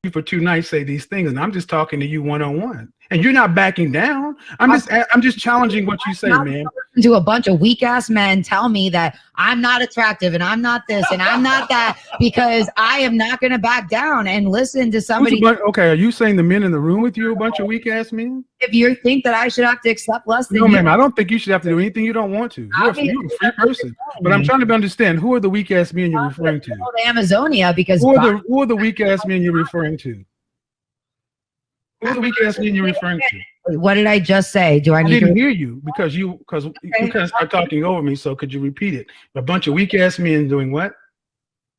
for 2 nights say these things, and I'm just talking to you one-on-one, and you're not backing down. I'm just challenging what you say, man. To a bunch of weak ass men tell me that I'm not attractive and I'm not this and I'm not that, because I am not going to back down and listen to somebody. Okay, are you saying the men in the room with you are a bunch of weak ass men? If you think that I should have to accept less than no, ma'am, I don't think you should have to do anything you don't want to. You're a free person. But I'm trying to understand, who are the weak ass men you're referring to? Amazonia, because who are the weak ass men you're referring to? Who are the weak ass men you're referring to? What did I just say? Do I need to hear you because you kind of start talking over me? So could you repeat it? A bunch of weak ass men doing what?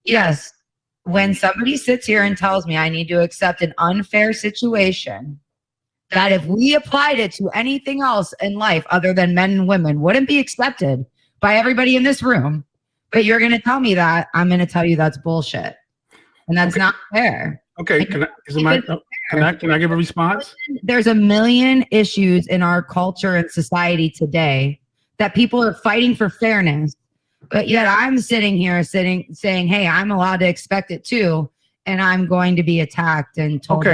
Yes. When somebody sits here and tells me I need to accept an unfair situation, that if we applied it to anything else in life other than men and women, wouldn't be accepted by everybody in this room. But you're going to tell me that, I'm going to tell you that's bullshit. And that's not fair. Okay, can I give a response? There's a million issues in our culture and society today that people are fighting for fairness, but yet I'm sitting here saying, hey, I'm allowed to expect it too, and I'm going to be attacked and told.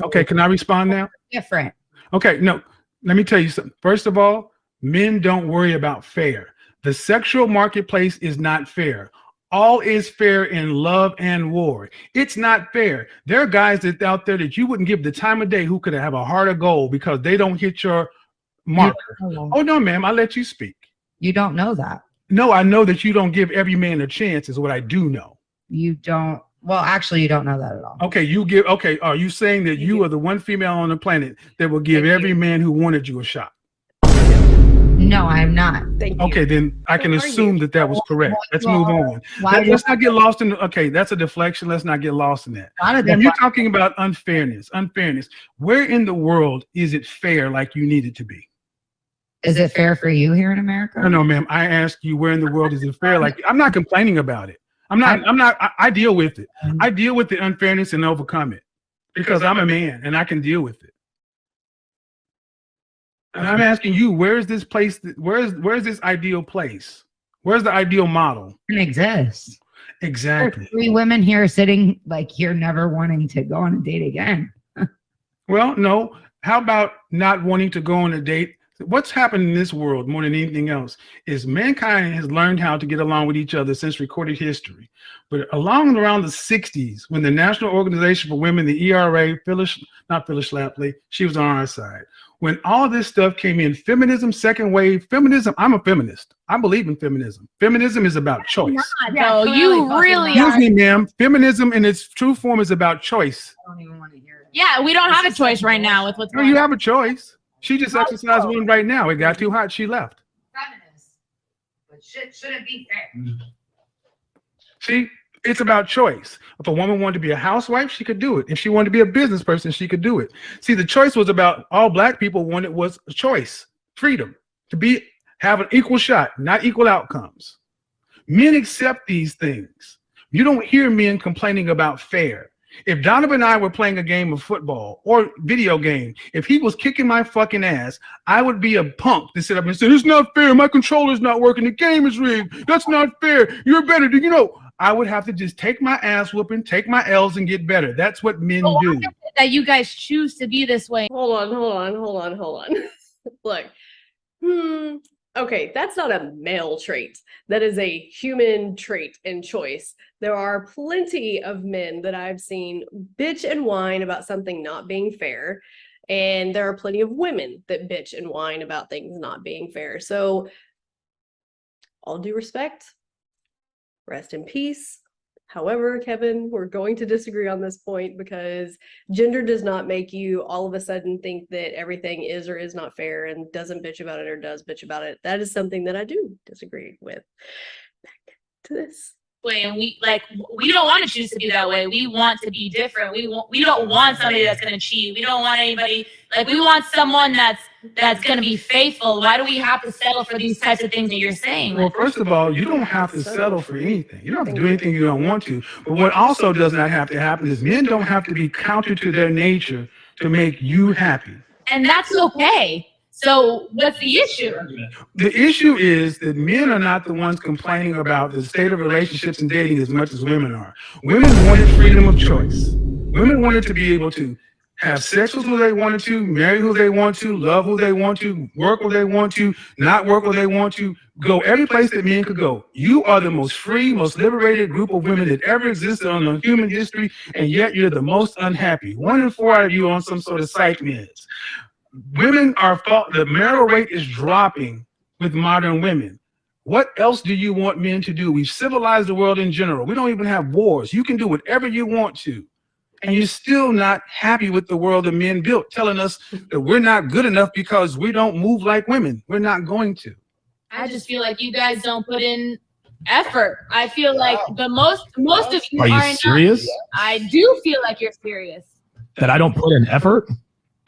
Okay, can I respond now? Different. Okay, no, let me tell you something. First of all, men don't worry about fair. The sexual marketplace is not fair. All is fair in love and war. It's not fair. There are guys out there that you wouldn't give the time of day who could have a heart of gold because they don't hit your marker. Oh, no, ma'am, I'll let you speak. You don't know that. No, I know that you don't give every man a chance is what I do know. You don't. Well, actually, you don't know that at all. Okay, are you saying that you are the one female on the planet that will give every man who wanted you a shot? No, I'm not. Thank you. Okay, then I can assume that was correct. Let's move on. Let's not get lost in. Okay, that's a deflection. Let's not get lost in that. When you're talking about unfairness. Where in the world is it fair like you need it to be? Is it fair for you here in America? No, ma'am. I asked you, where in the world is it fair? Like, I'm not complaining about it. I deal with it. I deal with the unfairness and overcome it because I'm a man and I can deal with it. And I'm asking you, where is this place? Where's this ideal place? Where's the ideal model? It exists. Exactly. There's 3 women here sitting like here, never wanting to go on a date again. Well, no. How about not wanting to go on a date? What's happened in this world more than anything else is mankind has learned how to get along with each other since recorded history. But around the 60s, when the National Organization for Women, the ERA, not Phyllis Schlafly, she was on our side. When all this stuff came in, feminism, second wave, feminism, I'm a feminist. I believe in feminism. Feminism is about choice. No, you really are. Excuse me, ma'am. Feminism in its true form is about choice. I don't even want to hear it. Yeah, we don't have a choice right now with what's going on. You have a choice. She just exercised one right now. It got too hot. She left. Feminist, but shit shouldn't be fair. See, it's about choice. If a woman wanted to be a housewife, she could do it. If she wanted to be a business person, she could do it. See, the choice was about all Black people wanted was a choice, freedom, to have an equal shot, not equal outcomes. Men accept these things. You don't hear men complaining about fair. If Donovan and I were playing a game of football or video game, if he was kicking my fucking ass, I would be a punk to sit up and say, it's not fair. My controller's not working. The game is rigged. That's not fair. You're better. Do you know? I would have to just take my ass whooping, take my L's and get better. That's what men do. That you guys choose to be this way. Hold on. Look. Okay, that's not a male trait. That is a human trait and choice. There are plenty of men that I've seen bitch and whine about something not being fair. And there are plenty of women that bitch and whine about things not being fair. So, all due respect, rest in peace. However, Kevin, we're going to disagree on this point because gender does not make you all of a sudden think that everything is or is not fair and doesn't bitch about it or does bitch about it. That is something that I do disagree with. Back to this. And we don't want to choose to be that way. We want to be different. We don't want somebody that's going to cheat. We don't want anybody, we want someone that's going to be faithful. Why do we have to settle for these types of things that you're saying? Well, first of all, you don't have to settle for anything. You don't have to do anything you don't want to. But what also does not have to happen is men don't have to be counter to their nature to make you happy. And that's okay. So what's the issue? The issue is that men are not the ones complaining about the state of relationships and dating as much as women are. Women wanted freedom of choice. Women wanted to be able to have sex with who they wanted to, marry who they want to, love who they want to, work where they want to, not work where they want to, go every place that men could go. You are the most free, most liberated group of women that ever existed on the human history, and yet you're the most unhappy. 1 in 4 out of you on some sort of psych meds. Women are the marital rate is dropping with modern women. What else do you want men to do? We've civilized the world in general. We don't even have wars. You can do whatever you want to. And you're still not happy with the world that men built, telling us that we're not good enough because we don't move like women. We're not going to. I just feel like you guys don't put in effort. I feel like the most of you Are you enough. serious? I do feel like you're serious. That I don't put in effort?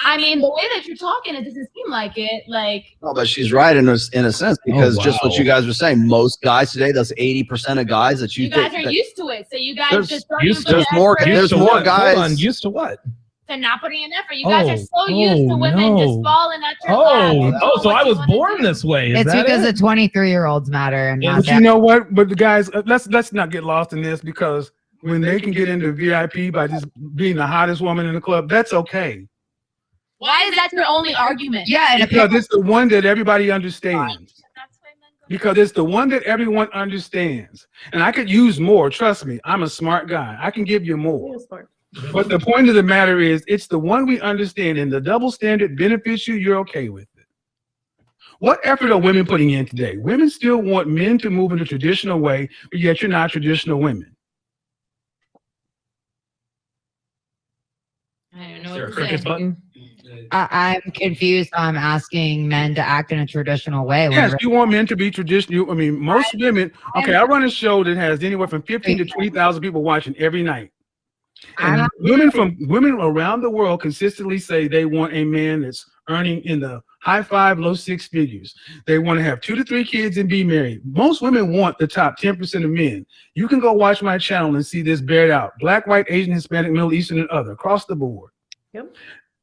I mean, the way that you're talking, it doesn't seem like it. Like, No, but she's right in a sense, because just what wow. you guys were saying, most guys today, that's 80% of guys that you guys are used to it, so you guys There's- just don't used even to- put more- effort there's Used to more what? guys- Hold on, used to what? to not putting in effort. You guys are so used to oh, women just no. falling at your lap. Oh, and doing so what I you was wanna born do. this way. Is It's that because it? the 23-year-olds matter and not But you that. know what? But the guys, let's not get lost in this, because when they can get into VIP by just being the hottest woman in the club, that's okay. Why is that your only argument? Yeah, and Because it's the one that everybody understands. That's why men go- Because it's the one that everyone understands. And I could use more. Trust me, I'm a smart guy. I can give you more. You're smart. But the point of the matter is, it's the one we understand, and the double standard benefits you, you're okay with it. What effort are women putting in today? Women still want men to move in a traditional way, but yet you're not traditional women. I don't Is know there a what to crickets say. button? I'm confused. I'm asking men to act in a traditional way. when Yes, you want men to be traditional. I mean, most women. Okay, I run a show that has anywhere from 15 to 20,000 people watching every night. And women around the world consistently say they want a man that's earning in the high 5, low 6 figures. They want to have 2 to 3 kids and be married. Most women want the top 10% of men. You can go watch my channel and see this bared out: Black, white, Asian, Hispanic, Middle Eastern, and other, across the board. Yep.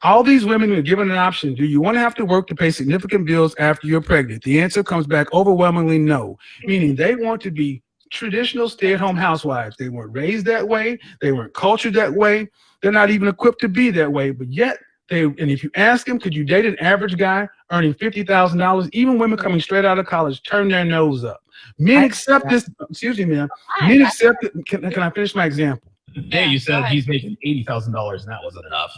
All these women are given an option. Do you want to have to work to pay significant bills after you're pregnant? The answer comes back overwhelmingly no, meaning they want to be traditional stay-at-home housewives. They weren't raised that way. They weren't cultured that way. They're not even equipped to be that way, but yet and if you ask them, could you date an average guy earning $50,000? Even women coming straight out of college turn their nose up. Men accept this. Excuse me, ma'am. Men accept it. Can I finish my example? Hey, you said he's making $80,000 and that wasn't enough.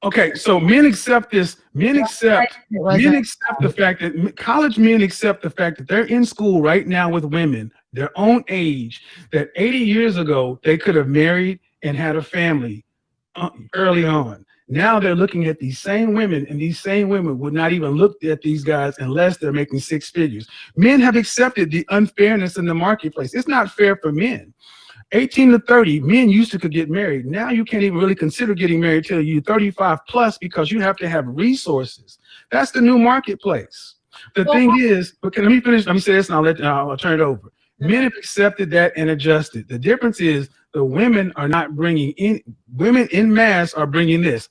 Okay, so men accept this. Men accept the fact that college men accept the fact that they're in school right now with women their own age, that 80 years ago they could have married and had a family early on. Now they're looking at these same women, and these same women would not even look at these guys unless they're making 6 figures. Men have accepted the unfairness in the marketplace. It's not fair for men. 18 to 30, men used to could get married. Now you can't even really consider getting married till you're 35 plus, because you have to have resources. That's the new marketplace. The thing is, but let me finish. Let me say this, and I'll turn it over. Men have accepted that and adjusted. The difference is the women are not bringing in. Women in mass are bringing this.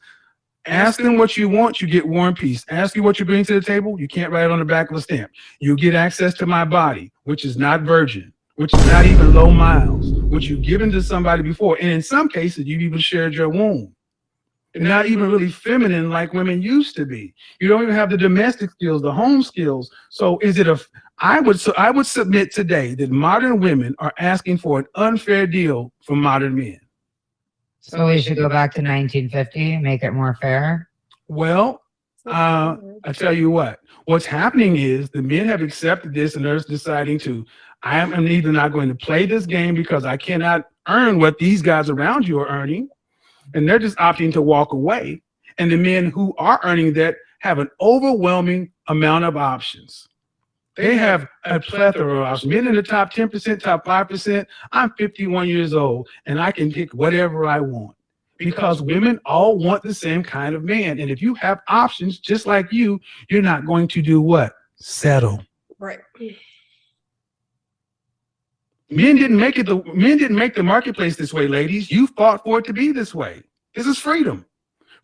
Ask them what you want, you get War and Peace. Ask you what you bring to the table, you can't write it on the back of a stamp. You get access to my body, which is not virgin, which is not even low miles, which you've given to somebody before. And in some cases, you've even shared your womb. And not even really feminine like women used to be. You don't even have the domestic skills, the home skills. So is it I would submit today that modern women are asking for an unfair deal from modern men. So we should go back to 1950, make it more fair. Well, I tell you what's happening is the men have accepted this, and they're deciding I am either not going to play this game because I cannot earn what these guys around you are earning, and they're just opting to walk away. And the men who are earning that have an overwhelming amount of options. They have a plethora of options. Men in the top 10%, top 5%. I'm 51 years old, and I can pick whatever I want, because women all want the same kind of man. And if you have options just like you're not going to do what? Settle. Right. Men didn't make the marketplace this way, ladies. You fought for it to be this way. This is freedom.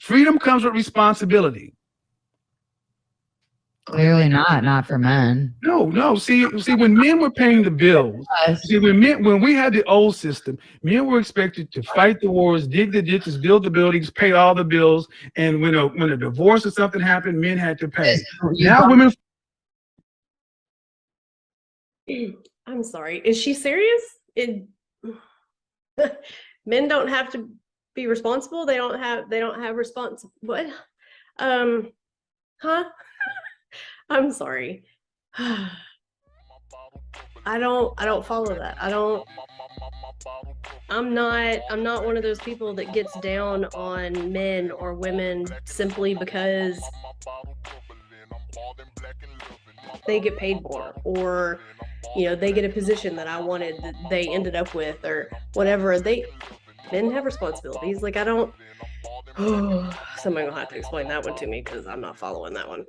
Freedom comes with responsibility. Clearly not for men. No. See, when men were paying the bills, see, when we had the old system, men were expected to fight the wars, dig the ditches, build the buildings, pay all the bills, and when a divorce or something happened, men had to pay. Now women. I'm sorry. Is she serious? Men don't have to be responsible. They don't have what? Huh? I'm sorry. I don't follow that. I'm not one of those people that gets down on men or women simply because they get paid more, or they get a position that I wanted that they ended up with, or whatever. Men have responsibilities. Like, I don't. Somebody will have to explain that one to me, because I'm not following that one.